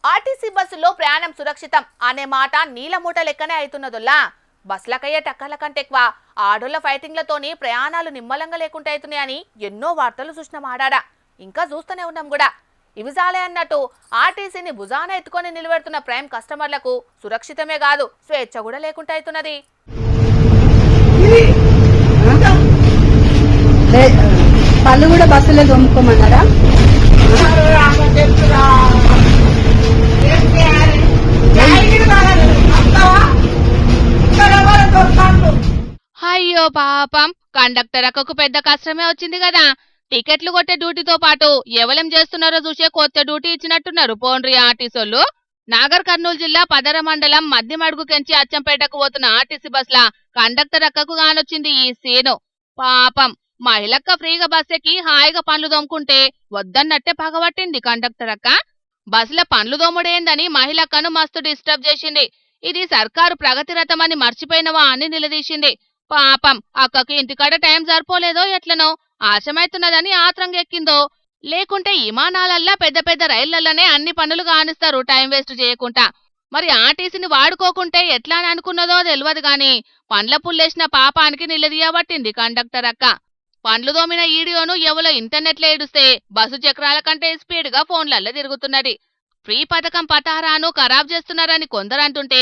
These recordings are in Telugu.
ఆర్టీసీ బస్సులో ప్రయాణం సురక్షితం అనే మాట నీలమూట లెక్కనే అవుతున్నదొల్లా. బస్సులకయ్యే టక్కర్ల కంటే ఎక్కువ ఆడోళ్ల ఫైటింగ్లతోని ప్రయాణాలు నిమ్మలంగా లేకుండా అవుతున్నాయని ఎన్నో వార్తలు చూసిన మాడాడా. ఇంకా చూస్తూనే ఉన్నాం కూడా. ఇవి చాలే అన్నట్టు ఆర్టీసీని భుజాన ఎత్తుకొని నిలబెడుతున్న ప్రైమ్ కస్టమర్లకు సురక్షితమే కాదు, స్వేచ్ఛ కూడా లేకుండా అవుతున్నది. పళ్ళు కూడా బస్సులో దొమ్ముకోమన్నారా? అయ్యో పాపం, కండక్టర్ అక్కకు పెద్ద కష్టమే వచ్చింది కదా. టికెట్లు కొట్టే డ్యూటీతో పాటు ఎవలం చేస్తున్నారో చూసే కొత్త డ్యూటీ ఇచ్చినట్టున్నారు పోండ్రి ఆర్టీసోళ్ళు. నాగర్ కర్నూలు జిల్లా పదర మండలం మద్దిమడుగు కెంచి అచ్చంపేటకు పోతున్న ఆర్టీసీ బస్ల కండక్టర్ అక్కకు కానొచ్చింది ఈ సీను. పాపం, మహిళక్క ఫ్రీగా బస్సెకి హాయిగా పండ్లు దొమ్ముకుంటే వద్దన్నట్టే పగబట్టింది కండక్టర్ అక్క. బస్సుల పండ్లు దోముడేందని మహిళక్కను మస్తు డిస్టర్బ్ చేసింది. ఇది సర్కారు ప్రగతి రథమని మర్చిపోయినవా అని నిలదీసింది. పాపం, అక్కకి ఇంటికాడ టైం సరిపోలేదో ఎట్లనో, ఆశమైతున్నదని ఆత్రంగా ఎక్కిందో. లేకుంటే విమానాలల్లా పెద్ద పెద్ద రైళ్లల్లనే అన్ని పనులు కానిస్తారు టైం వేస్ట్ చేయకుండా. మరి ఆర్టీసీని వాడుకోకుంటే ఎట్లా అని అనుకున్నదో తెలియదు గాని పండ్ల పుల్లేసిన పాపానికి నిలదీయబట్టింది కండక్టర్ అక్క. పండ్లు దోమిన ఈడియోను ఎవలో ఇంటర్నెట్లో ఏడుస్తే బస్సు చక్రాల కంటే స్పీడ్గా ఫోన్లల్లో తిరుగుతున్నది. ఫ్రీ పథకం పతారాను ఖరాబ్ చేస్తున్నారని కొందరంటుంటే,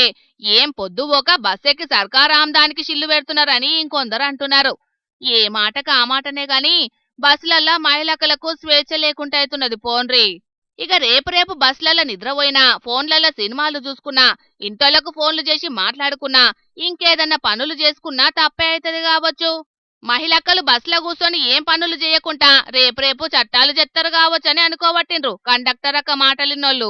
ఏం పొద్దుపోక బస్సెక్కి సర్కారు ఆమ్దానికి షిల్లు పెడుతున్నారని ఇంకొందరు అంటున్నారు. ఏ మాటకు ఆ మాటనే గాని బస్సులల్లా మహిళలకు స్వేచ్ఛ లేకుండా అవుతున్నది పోన్రి. ఇక రేపు బస్సులల్ల నిద్రపోయినా, ఫోన్లల్లో సినిమాలు చూసుకున్నా, ఇంటోళ్లకు ఫోన్లు చేసి మాట్లాడుకున్నా, ఇంకేదన్నా పనులు చేసుకున్నా తప్పే అవుతుంది కావచ్చు. మహిళక్కలు బస్సులో కూర్చొని ఏం పనులు చేయకుండా రేపు చట్టాలు చెత్తరు కావచ్చని అనుకోబట్టిండ్రు కండక్టర్ అక్క మాటలిన్నోళ్ళు.